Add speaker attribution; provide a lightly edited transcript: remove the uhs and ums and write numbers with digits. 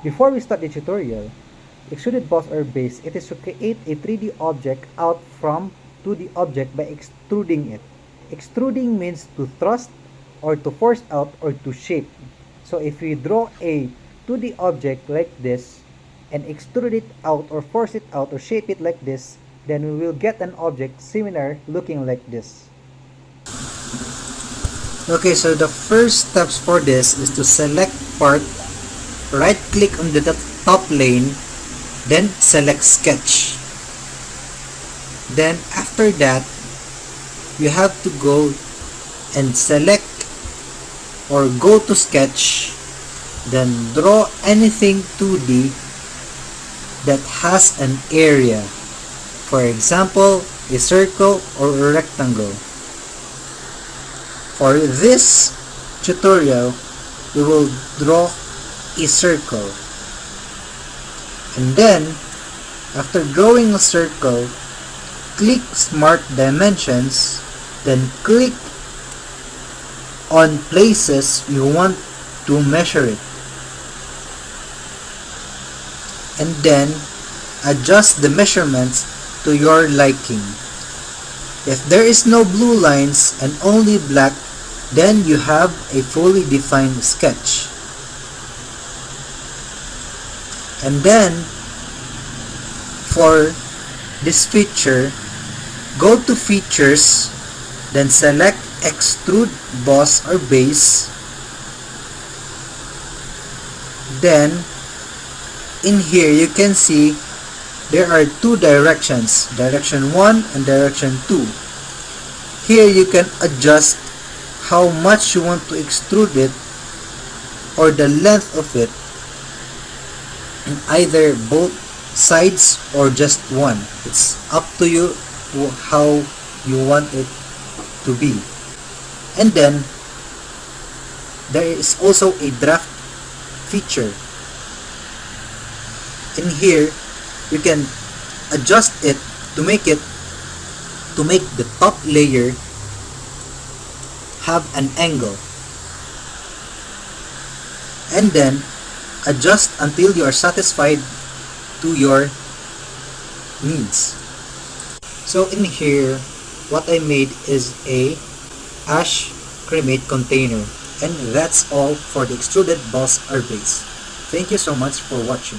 Speaker 1: Before we start the tutorial, extruded boss or base, it is to create a 3D object out from 2D object by extruding it. Extruding means to thrust or to force out or to shape. So if we draw a 2D object like this and extrude it out or force it out or shape it like this, then we will get an object similar looking like this.
Speaker 2: Okay, so the first steps for this is to select part, right click on the top plane, then select sketch. Then after that, you have to go and select or go to sketch, then draw anything 2D that has an area. For example, a circle or a rectangle. For this tutorial, we will draw a circle. And then, after drawing a circle, click Smart Dimensions, then click on places you want to measure it. And then, adjust the measurements to your liking. If there is no blue lines and only black, then you have a fully defined sketch. And then, for this feature, go to Features, then select Extrude Boss or Base. Then, in here you can see there are two directions, direction 1 and direction 2. Here you can adjust how much you want to extrude it or the length of it in either both sides or just one. It's up to you how you want it to be. And then there is also a draft feature. In here you can adjust it to make the top layer have an angle, and then adjust until you are satisfied to your needs. So in here, what I made is a ash cremate container, and that's all for the extruded boss or base. Thank you so much for watching.